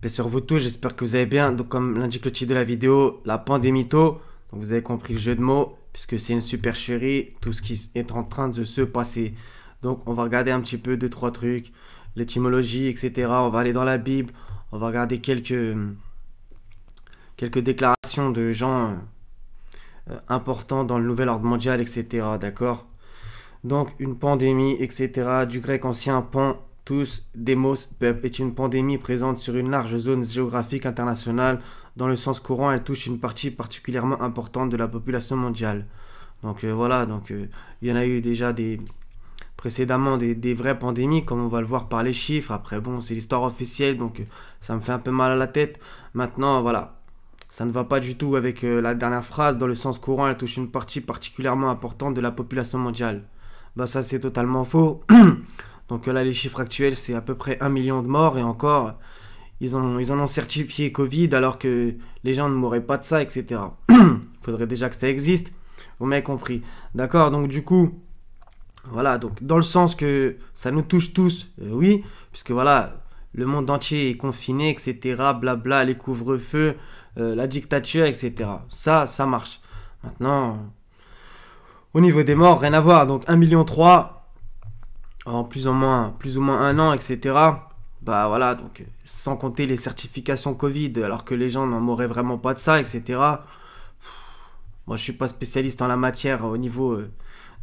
Paix sur vous tous, j'espère que vous allez bien. Donc, comme l'indique le titre de la vidéo, la pandémie-to. Donc, vous avez compris le jeu de mots, puisque c'est une supercherie, tout ce qui est en train de se passer. Donc, on va regarder un petit peu deux, trois trucs, l'étymologie, etc. On va aller dans la Bible, on va regarder quelques déclarations de gens importants dans le nouvel ordre mondial, etc. D'accord? Donc, une pandémie, etc. Du grec ancien pan, tous, démos, peuple, est une pandémie présente sur une large zone géographique internationale. Dans le sens courant, elle touche une partie particulièrement importante de la population mondiale. Donc voilà, il y en a eu déjà précédemment des vraies pandémies, comme on va le voir par les chiffres. Après, bon, c'est l'histoire officielle, donc ça me fait un peu mal à la tête. Maintenant, voilà, ça ne va pas du tout avec la dernière phrase. Dans le sens courant, elle touche une partie particulièrement importante de la population mondiale. Bah ça c'est totalement faux. Donc là les chiffres actuels c'est à peu près 1 million de morts et encore ils en ont certifié Covid alors que les gens ne mourraient pas de ça, etc. Il faudrait déjà que ça existe. Vous m'avez compris. D'accord, donc du coup, voilà, donc dans le sens que ça nous touche tous, oui, puisque voilà, le monde entier est confiné, etc. Blabla, les couvre-feux, la dictature, etc. Ça marche. Maintenant, au niveau des morts, rien à voir. Donc 1,3 million en plus ou moins un an, etc. Bah voilà, donc sans compter les certifications Covid, alors que les gens n'en mourraient vraiment pas de ça, etc. Moi je suis pas spécialiste en la matière au niveau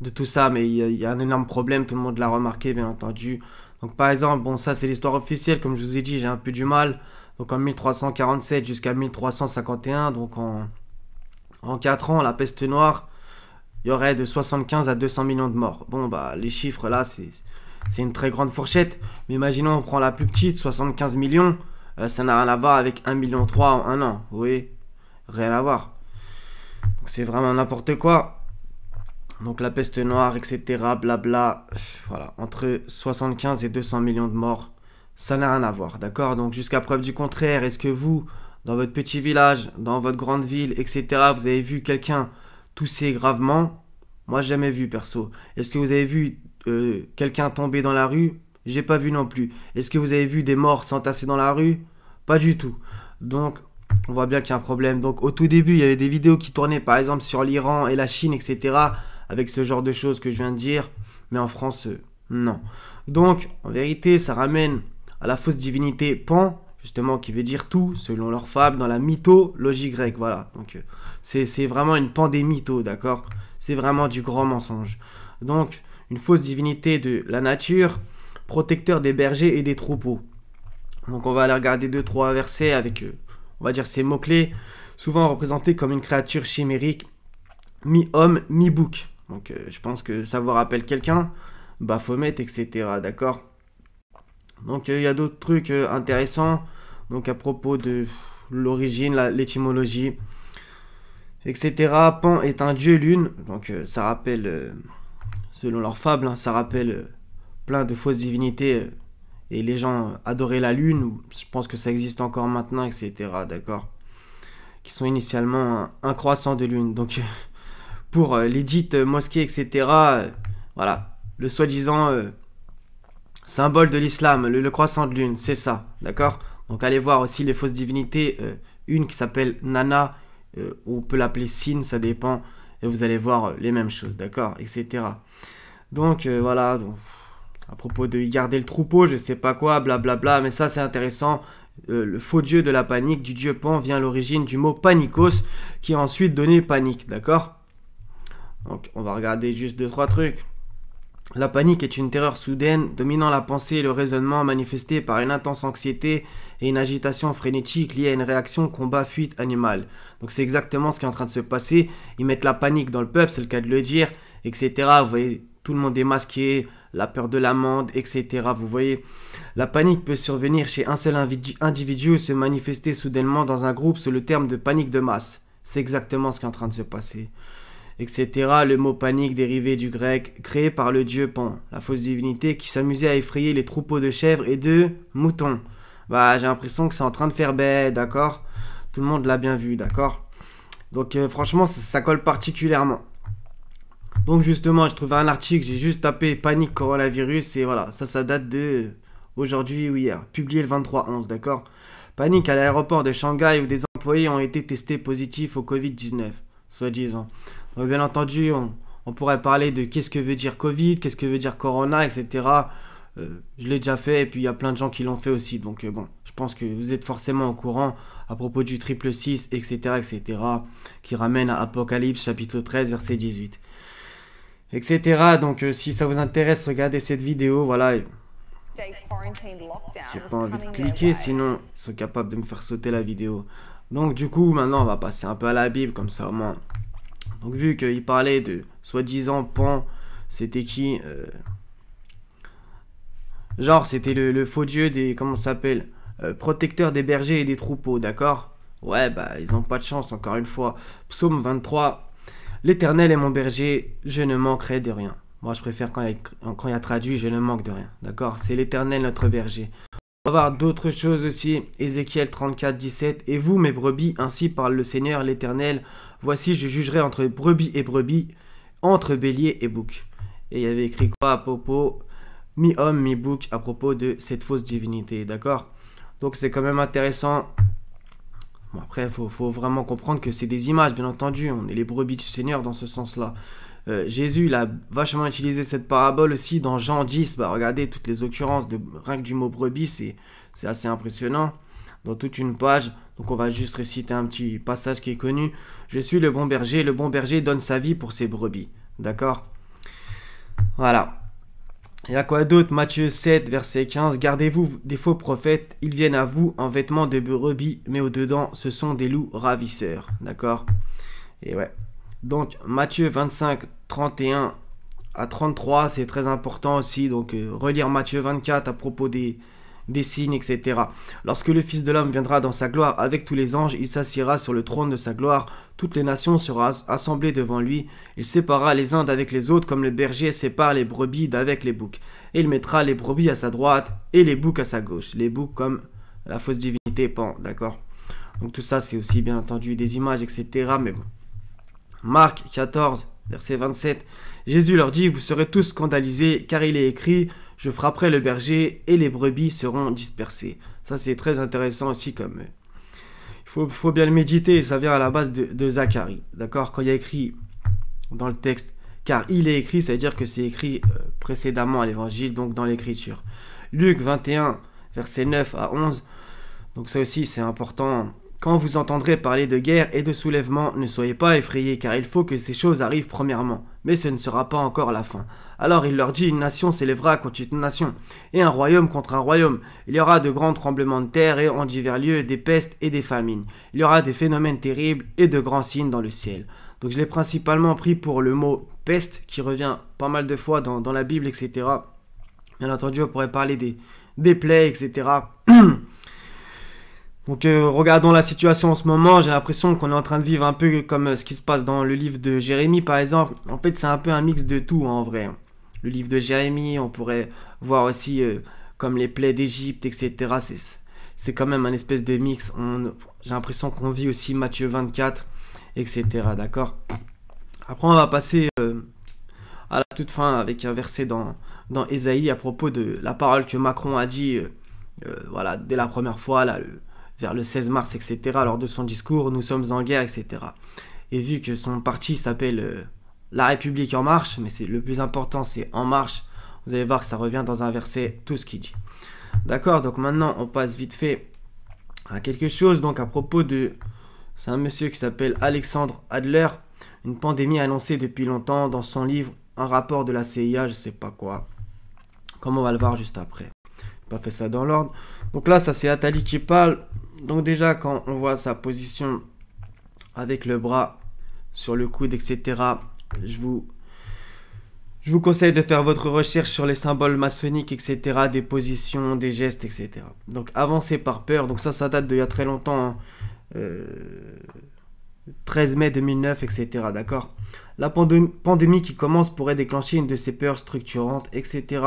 de tout ça, mais il y a un énorme problème, tout le monde l'a remarqué bien entendu. Donc par exemple, bon ça c'est l'histoire officielle, comme je vous ai dit, j'ai un peu du mal. Donc en 1347 jusqu'à 1351, donc en 4 ans, la peste noire, il y aurait de 75 à 200 millions de morts. Bon, bah, les chiffres là, c'est une très grande fourchette. Mais imaginons, on prend la plus petite, 75 millions. Ça n'a rien à voir avec 1,3 million en un an. Oui, rien à voir. Donc, c'est vraiment n'importe quoi. Donc, la peste noire, etc. Blabla. Voilà, entre 75 et 200 millions de morts. Ça n'a rien à voir, d'accord? Donc, jusqu'à preuve du contraire, est-ce que vous, dans votre petit village, dans votre grande ville, etc., vous avez vu quelqu'un tousser gravement? Moi, jamais vu, perso. Est-ce que vous avez vu quelqu'un tomber dans la rue? J'ai pas vu non plus. Est-ce que vous avez vu des morts s'entasser dans la rue? Pas du tout. Donc, on voit bien qu'il y a un problème. Donc, au tout début, il y avait des vidéos qui tournaient, par exemple, sur l'Iran et la Chine, etc., avec ce genre de choses que je viens de dire. Mais en France, non. Donc, en vérité, ça ramène à la fausse divinité Pan, justement, qui veut dire tout, selon leur fable, dans la mythologie grecque. Voilà. Donc, c'est vraiment une pandémie, d'accord? C'est vraiment du grand mensonge. Donc, une fausse divinité de la nature, protecteur des bergers et des troupeaux. Donc, on va aller regarder deux, trois versets avec, on va dire, ces mots-clés, souvent représentés comme une créature chimérique, mi-homme, mi-bouc. Donc, je pense que ça vous rappelle quelqu'un, Baphomet, etc. D'accord? Donc, il y a d'autres trucs intéressants. Donc, à propos de l'origine, l'étymologie, etc. Pan est un dieu lune, donc ça rappelle, selon leur fable, hein, ça rappelle plein de fausses divinités et les gens adoraient la lune. Je pense que ça existe encore maintenant, etc. D'accord, qui sont initialement un croissant de lune. Donc pour les dites mosquées, etc. Voilà, le soi-disant symbole de l'islam, le croissant de lune, c'est ça, d'accord. Donc allez voir aussi les fausses divinités, une qui s'appelle Nana, on peut l'appeler Sin, ça dépend, et vous allez voir les mêmes choses, d'accord, etc. Donc voilà, donc, à propos de garder le troupeau, je sais pas quoi, blablabla, mais ça c'est intéressant. Le faux dieu de la panique, du dieu Pan, vient à l'origine du mot panikos, qui a ensuite donné panique, d'accord. Donc on va regarder juste deux, trois trucs. La panique est une terreur soudaine, dominant la pensée et le raisonnement, manifestée par une intense anxiété et une agitation frénétique liée à une réaction combat-fuite animale. Donc c'est exactement ce qui est en train de se passer. Ils mettent la panique dans le peuple, c'est le cas de le dire, etc. Vous voyez, tout le monde est masqué, la peur de l'amende, etc. Vous voyez, la panique peut survenir chez un seul individu ou se manifester soudainement dans un groupe sous le terme de panique de masse. C'est exactement ce qui est en train de se passer, etc. Le mot panique dérivé du grec, créé par le dieu Pan, la fausse divinité qui s'amusait à effrayer les troupeaux de chèvres et de moutons. Bah, j'ai l'impression que c'est en train de faire baie, d'accord? Tout le monde l'a bien vu, d'accord? Donc franchement, ça colle particulièrement. Donc justement, je trouvais un article, j'ai juste tapé panique coronavirus et voilà, ça date de aujourd'hui ou hier, publié le 23/11, d'accord? Panique à l'aéroport de Shanghai où des employés ont été testés positifs au Covid-19, soi-disant. Donc, bien entendu, on pourrait parler de qu'est-ce que veut dire Covid, qu'est-ce que veut dire Corona, etc. Je l'ai déjà fait et puis il y a plein de gens qui l'ont fait aussi. Donc bon, je pense que vous êtes forcément au courant à propos du triple 6, etc., etc., qui ramène à Apocalypse chapitre 13, verset 18, etc. Donc si ça vous intéresse, regardez cette vidéo, voilà. J'ai pas envie de cliquer, sinon ils sont capables de me faire sauter la vidéo. Donc du coup, maintenant on va passer un peu à la Bible, comme ça au moins. Donc vu qu'il parlait de soi-disant Pan, c'était qui genre c'était le faux dieu des, comment ça s'appelle, protecteur des bergers et des troupeaux, d'accord. Ouais, bah ils ont pas de chance, encore une fois. Psaume 23, l'Éternel est mon berger, je ne manquerai de rien. Moi, je préfère quand il y a traduit, je ne manque de rien. D'accord? C'est l'Éternel, notre berger. On va voir d'autres choses aussi. Ézéchiel 34, 17. Et vous, mes brebis, ainsi parle le Seigneur, l'Éternel. Voici, je jugerai entre brebis et brebis, entre bélier et bouc. Et il y avait écrit quoi à propos, mi-homme, mi-bouc, à propos de cette fausse divinité. D'accord? Donc, c'est quand même intéressant. Bon, après, il faut vraiment comprendre que c'est des images, bien entendu. On est les brebis du Seigneur dans ce sens-là. Jésus, il a vachement utilisé cette parabole aussi dans Jean 10. Bah, regardez toutes les occurrences de rien que du mot brebis, c'est assez impressionnant. Dans toute une page. Donc on va juste réciter un petit passage qui est connu. Je suis le bon berger donne sa vie pour ses brebis. D'accord? Voilà. Il y a quoi d'autre? Matthieu 7, verset 15. Gardez-vous des faux prophètes. Ils viennent à vous en vêtements de brebis, mais au-dedans, ce sont des loups ravisseurs. D'accord? Et ouais. Donc Matthieu 25, 31 à 33, c'est très important aussi. Donc relire Matthieu 24 à propos des signes, etc. Lorsque le Fils de l'homme viendra dans sa gloire avec tous les anges, il s'assiera sur le trône de sa gloire. Toutes les nations seront assemblées devant lui. Il séparera les uns d'avec les autres comme le berger sépare les brebis d'avec les boucs. Et il mettra les brebis à sa droite et les boucs à sa gauche. Les boucs comme la fausse divinité Pan, d'accord? Donc tout ça c'est aussi bien entendu des images, etc. Mais bon. Marc 14, verset 27. Jésus leur dit, vous serez tous scandalisés, car il est écrit, je frapperai le berger et les brebis seront dispersées. Ça c'est très intéressant aussi comme... Il faut bien le méditer, ça vient à la base de Zacharie. D'accord? Quand il y a écrit dans le texte, car il est écrit, ça veut dire que c'est écrit précédemment à l'évangile, donc dans l'écriture. Luc 21, verset 9 à 11. Donc ça aussi c'est important. Quand vous entendrez parler de guerre et de soulèvement, ne soyez pas effrayés, car il faut que ces choses arrivent premièrement. Mais ce ne sera pas encore la fin. Alors il leur dit, une nation s'élèvera contre une nation, et un royaume contre un royaume. Il y aura de grands tremblements de terre et en divers lieux des pestes et des famines. Il y aura des phénomènes terribles et de grands signes dans le ciel. Donc je l'ai principalement pris pour le mot peste, qui revient pas mal de fois dans la Bible, etc. Bien entendu, on pourrait parler des plaies, etc. Donc regardons la situation en ce moment, j'ai l'impression qu'on est en train de vivre un peu comme ce qui se passe dans le livre de Jérémie par exemple. En fait c'est un peu un mix de tout en vrai. Le livre de Jérémie, on pourrait voir aussi comme les plaies d'Égypte, etc. C'est quand même un espèce de mix. J'ai l'impression qu'on vit aussi Matthieu 24, etc. D'accord? Après on va passer à la toute fin avec un verset dans Ésaïe à propos de la parole que Macron a dit voilà, dès la première fois là, vers le 16 mars, etc., lors de son discours, nous sommes en guerre, etc. Et vu que son parti s'appelle La République En Marche, mais le plus important c'est En Marche, vous allez voir que ça revient dans un verset, tout ce qu'il dit. D'accord, donc maintenant on passe vite fait à quelque chose, donc à propos de... C'est un monsieur qui s'appelle Alexandre Adler, une pandémie annoncée depuis longtemps dans son livre Un rapport de la CIA, je sais pas quoi. Comme on va le voir juste après. J'ai pas fait ça dans l'ordre. Donc là, ça c'est Attali qui parle. Donc déjà, quand on voit sa position avec le bras sur le coude, etc., je vous conseille de faire votre recherche sur les symboles maçonniques, etc., des positions, des gestes, etc. Donc avancer par peur, donc ça date d'il y a très longtemps, hein. 13 mai 2009, etc., d'accord. La pandémie qui commence pourrait déclencher une de ces peurs structurantes, etc.,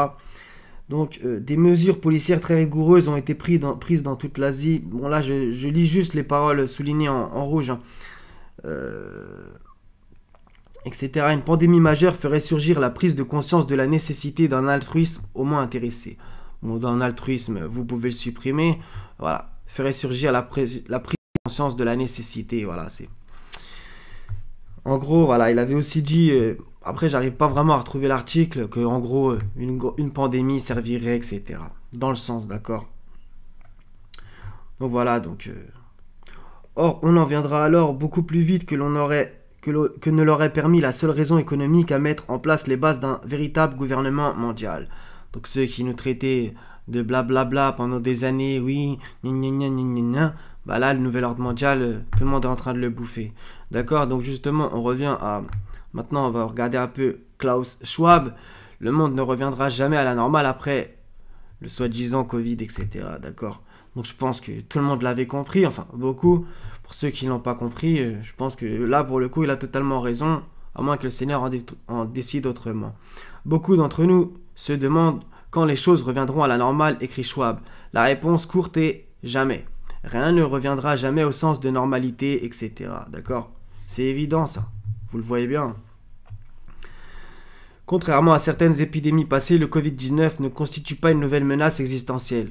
donc, des mesures policières très rigoureuses ont été prises dans toute l'Asie. Bon, là, je lis juste les paroles soulignées en rouge, hein. Etc. Une pandémie majeure ferait surgir la prise de conscience de la nécessité d'un altruisme au moins intéressé. Bon, dans l'altruisme, vous pouvez le supprimer. Voilà. ferait surgir la prise de conscience de la nécessité. Voilà, c'est... En gros, voilà, il avait aussi dit, après j'arrive pas vraiment à retrouver l'article, que en gros, une pandémie servirait, etc. Dans le sens, d'accord. Donc voilà, donc... Or, on en viendra alors beaucoup plus vite que que ne l'aurait permis la seule raison économique à mettre en place les bases d'un véritable gouvernement mondial. Donc ceux qui nous traitaient de blablabla pendant des années, oui, gna gna gna gna gna gna, bah là, le nouvel ordre mondial, tout le monde est en train de le bouffer. D'accord. Donc justement, on revient à... Maintenant, on va regarder un peu Klaus Schwab. Le monde ne reviendra jamais à la normale après le soi-disant Covid, etc. D'accord. Donc je pense que tout le monde l'avait compris, enfin beaucoup. Pour ceux qui ne l'ont pas compris, je pense que là, pour le coup, il a totalement raison, à moins que le Seigneur en décide autrement. Beaucoup d'entre nous se demandent quand les choses reviendront à la normale, écrit Schwab. La réponse courte est jamais. Rien ne reviendra jamais au sens de normalité, etc. D'accord. C'est évident ça, vous le voyez bien. Contrairement à certaines épidémies passées, le Covid-19 ne constitue pas une nouvelle menace existentielle.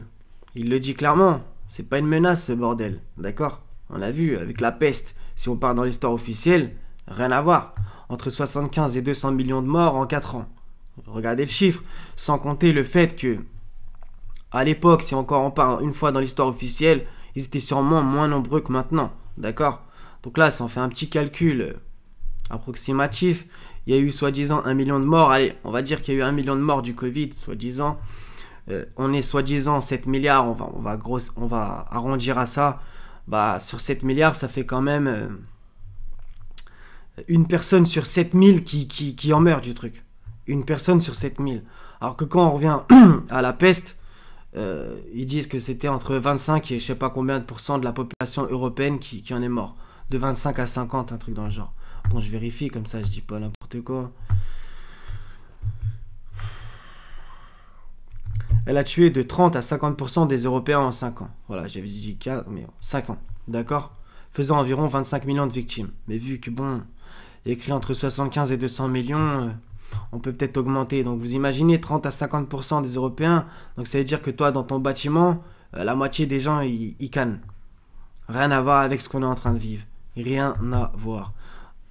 Il le dit clairement, c'est pas une menace ce bordel, d'accord. On l'a vu avec la peste, si on part dans l'histoire officielle, rien à voir. Entre 75 et 200 millions de morts en 4 ans. Regardez le chiffre, sans compter le fait que, à l'époque, si encore on parle une fois dans l'histoire officielle, ils étaient sûrement moins nombreux que maintenant, d'accord. Donc là, si on fait un petit calcul approximatif, il y a eu soi-disant 1 million de morts. Allez, on va dire qu'il y a eu 1 million de morts du Covid, soi-disant. On est soi-disant 7 milliards, on va arrondir à ça. Bah, sur 7 milliards, ça fait quand même une personne sur 7000 qui en meurt du truc. Une personne sur 7000. Alors que quand on revient à la peste, ils disent que c'était entre 25 et je sais pas combien de pourcents de la population européenne qui en est mort. De 25 à 50, un truc dans le genre. Bon, je vérifie, comme ça je dis pas n'importe quoi. Elle a tué de 30 à 50% des Européens en 5 ans. Voilà, j'avais dit 4, mais 5 ans, d'accord. Faisant environ 25 millions de victimes. Mais vu que, bon, il y a écrit entre 75 et 200 millions, on peut peut-être augmenter. Donc vous imaginez 30 à 50% des Européens. Donc ça veut dire que toi, dans ton bâtiment, la moitié des gens, ils cannent. Rien à voir avec ce qu'on est en train de vivre. Rien à voir.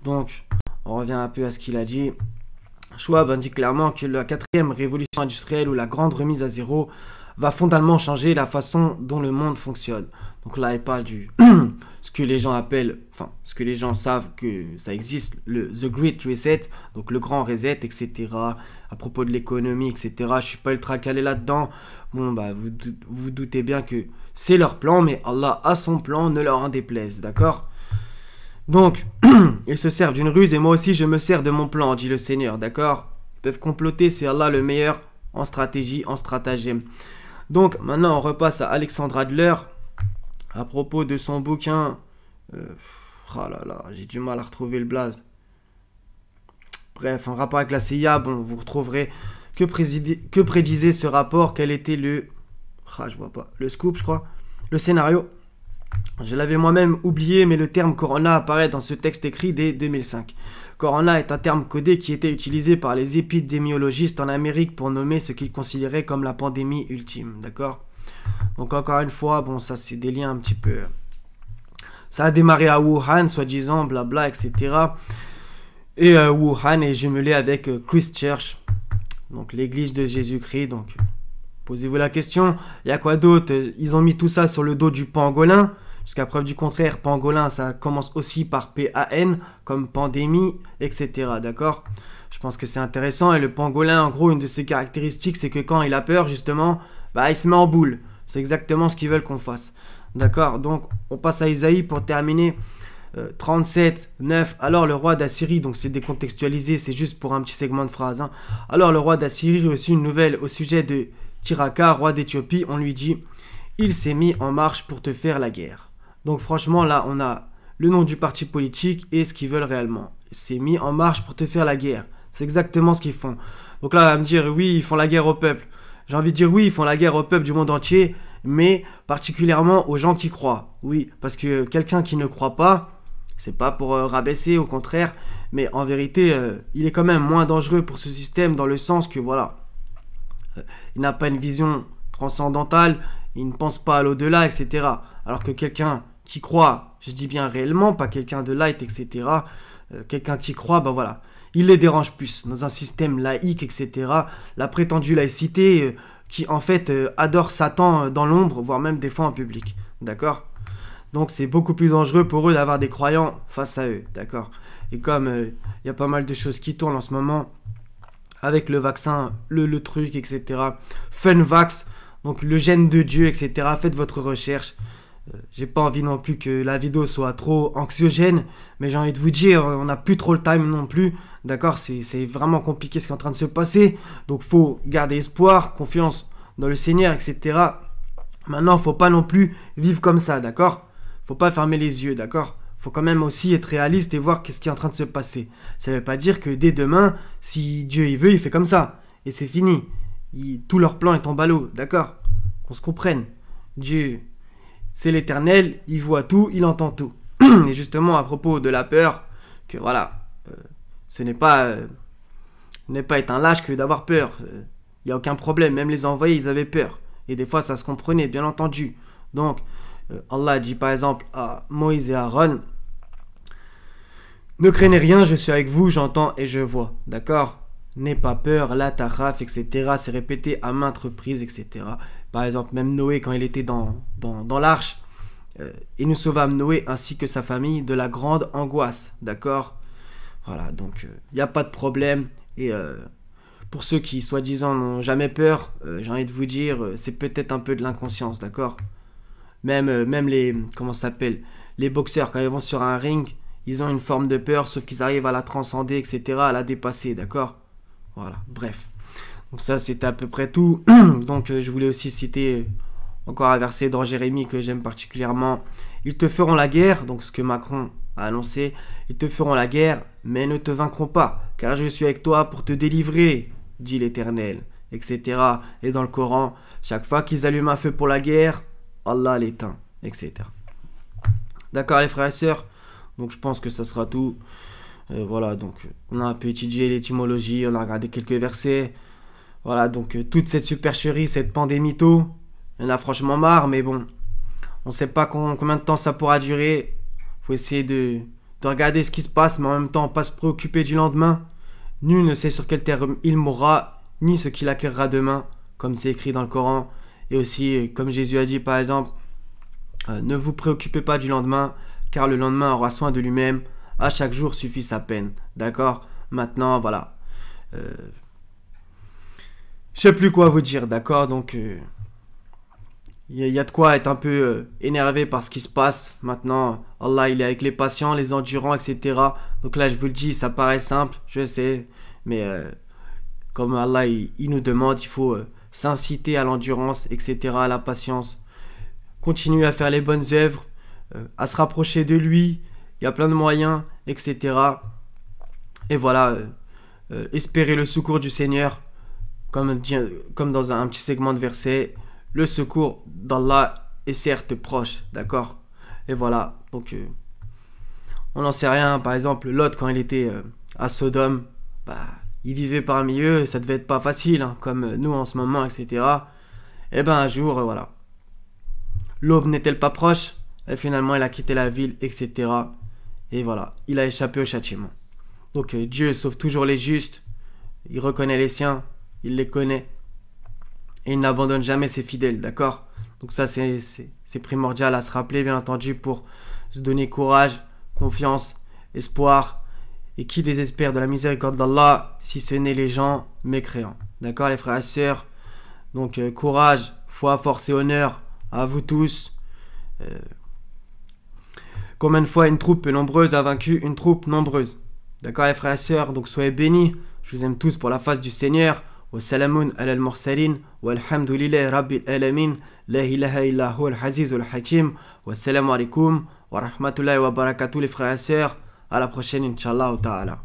Donc, on revient un peu à ce qu'il a dit. Schwab indique clairement que la 4e révolution industrielle ou la grande remise à zéro va fondamentalement changer la façon dont le monde fonctionne. Donc là, il parle du ce que les gens appellent, enfin, ce que les gens savent que ça existe, le The Great Reset, donc le grand reset, etc. À propos de l'économie, etc. Je suis pas ultra calé là-dedans. Bon, bah, vous doutez bien que c'est leur plan, mais Allah a son plan, ne leur en déplaise, d'accord? Donc, ils se servent d'une ruse et moi aussi je me sers de mon plan, dit le Seigneur, d'accord? Ils peuvent comploter, c'est Allah le meilleur en stratégie, en stratagème. Donc, maintenant on repasse à Alexandre Adler, à propos de son bouquin. Oh là là, j'ai du mal à retrouver le blaze. Bref, en rapport avec la CIA, bon, vous retrouverez que prédisait ce rapport, quel était le... Ah, je vois pas, le scoop, je crois. Le scénario. Je l'avais moi-même oublié, mais le terme Corona apparaît dans ce texte écrit dès 2005. Corona est un terme codé qui était utilisé par les épidémiologistes en Amérique pour nommer ce qu'ils considéraient comme la pandémie ultime, d'accord? Donc encore une fois, bon, ça c'est des liens un petit peu... Ça a démarré à Wuhan, soi-disant, blabla, etc. Et Wuhan est jumelé avec Christchurch, donc l'église de Jésus-Christ, donc... Posez-vous la question, il y a quoi d'autre? Ils ont mis tout ça sur le dos du pangolin. Jusqu'à preuve du contraire, pangolin, ça commence aussi par P-A-N, comme pandémie, etc. D'accord? Je pense que c'est intéressant. Et le pangolin, en gros, une de ses caractéristiques, c'est que quand il a peur, justement, bah, il se met en boule. C'est exactement ce qu'ils veulent qu'on fasse. D'accord? Donc, on passe à Isaïe pour terminer. 37, 9. Alors le roi d'Assyrie, donc c'est décontextualisé, c'est juste pour un petit segment de phrase. Hein. Alors le roi d'Assyrie reçut une nouvelle au sujet de Tiraka, roi d'Éthiopie. On lui dit, il s'est mis en marche pour te faire la guerre. Donc franchement, là, on a le nom du parti politique et ce qu'ils veulent réellement. Il s'est mis en marche pour te faire la guerre. C'est exactement ce qu'ils font. Donc là, on va me dire, oui, ils font la guerre au peuple. J'ai envie de dire, oui, ils font la guerre au peuple du monde entier, mais particulièrement aux gens qui croient. Oui, parce que quelqu'un qui ne croit pas, c'est pas pour rabaisser, au contraire, mais en vérité, il est quand même moins dangereux pour ce système dans le sens que, voilà, il n'a pas une vision transcendantale, il ne pense pas à l'au-delà, etc. Alors que quelqu'un qui croit, je dis bien réellement, pas quelqu'un de light, etc. Quelqu'un qui croit, bah voilà, il les dérange plus. Dans un système laïque, etc., la prétendue laïcité qui en fait adore Satan dans l'ombre, voire même des fois en public. D'accord? Donc c'est beaucoup plus dangereux pour eux d'avoir des croyants face à eux. D'accord? Et comme il y a pas mal de choses qui tournent en ce moment, avec le vaccin, le truc, etc. Funvax, donc le gène de Dieu, etc. Faites votre recherche. J'ai pas envie non plus que la vidéo soit trop anxiogène, mais j'ai envie de vous dire, on n'a plus trop le time non plus. D'accord, c'est vraiment compliqué ce qui est en train de se passer. Donc faut garder espoir, confiance dans le Seigneur, etc. Maintenant, faut pas non plus vivre comme ça, d'accord? Faut pas fermer les yeux, d'accord? Faut quand même aussi être réaliste et voir qu'est-ce qui est en train de se passer. Ça veut pas dire que dès demain, si Dieu il veut, il fait comme ça. Et c'est fini. Tout leur plan est en ballot, d'accord? Qu'on se comprenne. Dieu, c'est l'Éternel, il voit tout, il entend tout. Et justement, à propos de la peur, que voilà, ce n'est pas être un lâche que d'avoir peur. Il n'y a aucun problème, même les envoyés, ils avaient peur. Et des fois, ça se comprenait, bien entendu. Donc, Allah dit par exemple à Moïse et Aaron, ne craignez rien, je suis avec vous, j'entends et je vois. D'accord? N'aie pas peur, la taraf, etc. C'est répété à maintes reprises, etc. Par exemple, même Noé, quand il était dans l'arche, il nous sauva Noé ainsi que sa famille de la grande angoisse. D'accord? Voilà, donc il n'y a pas de problème. Et pour ceux qui, soi-disant, n'ont jamais peur, j'ai envie de vous dire, c'est peut-être un peu de l'inconscience, d'accord? Même les, comment ça s'appelle, les boxeurs, quand ils vont sur un ring, ils ont une forme de peur, sauf qu'ils arrivent à la transcender, etc., à la dépasser, d'accord? Voilà, bref. Donc ça, c'était à peu près tout. Donc je voulais aussi citer encore un verset dans Jérémie que j'aime particulièrement. Ils te feront la guerre, donc ce que Macron a annoncé, ils te feront la guerre, mais ne te vaincront pas, car je suis avec toi pour te délivrer, dit l'Éternel, etc. Et dans le Coran, chaque fois qu'ils allument un feu pour la guerre, Allah l'éteint, etc. D'accord les frères et sœurs? Donc je pense que ça sera tout. Voilà, donc on a un peu étudié l'étymologie, on a regardé quelques versets. Voilà, donc toute cette supercherie, cette pandémie tôt, il y en a franchement marre, mais bon, on ne sait pas combien de temps ça pourra durer. Faut essayer de regarder ce qui se passe, mais en même temps pas se préoccuper du lendemain. Nul ne sait sur quelle terre il mourra, ni ce qu'il acquérera demain, comme c'est écrit dans le Coran. Et aussi, comme Jésus a dit par exemple, ne vous préoccupez pas du lendemain, car le lendemain aura soin de lui-même. À chaque jour suffit sa peine. D'accord? Maintenant, voilà. Je sais plus quoi vous dire, d'accord? Donc, y a de quoi être un peu énervé par ce qui se passe. Maintenant, Allah, il est avec les patients, les endurants, etc. Donc là, je vous le dis, ça paraît simple, je sais. Mais comme Allah, il nous demande, il faut s'inciter à l'endurance, etc., à la patience. Continuer à faire les bonnes œuvres, à se rapprocher de lui. Il y a plein de moyens, etc. Et voilà, espérer le secours du Seigneur, comme dans un petit segment de verset, le secours d'Allah est certes proche, d'accord? Et voilà, donc on n'en sait rien. Par exemple, Lot, quand il était à Sodome, bah, il vivait parmi eux, ça devait être pas facile, hein, comme nous en ce moment, etc. Et ben un jour, voilà, l'aube n'est-elle pas proche? Et finalement, il a quitté la ville, etc. Et voilà, il a échappé au châtiment. Donc Dieu sauve toujours les justes, il reconnaît les siens, il les connaît, et il n'abandonne jamais ses fidèles, d'accord? Donc ça c'est primordial à se rappeler, bien entendu, pour se donner courage, confiance, espoir, et qui désespère de la miséricorde d'Allah, si ce n'est les gens mécréants. D'accord les frères et sœurs? Donc courage, foi, force et honneur à vous tous. Combien de fois une troupe nombreuse a vaincu une troupe nombreuse? D'accord les frères et sœurs? Donc soyez bénis. Je vous aime tous pour la face du Seigneur. Wa salamun ala al-mursalin. Walhamdulillahi rabbil alamin. La ilaha illa huwa al-azizul hakim. Wassalamu alaikum wa rahmatullahi wa barakatuh les frères et sœurs. À la prochaine, Inch'Allah ta'ala.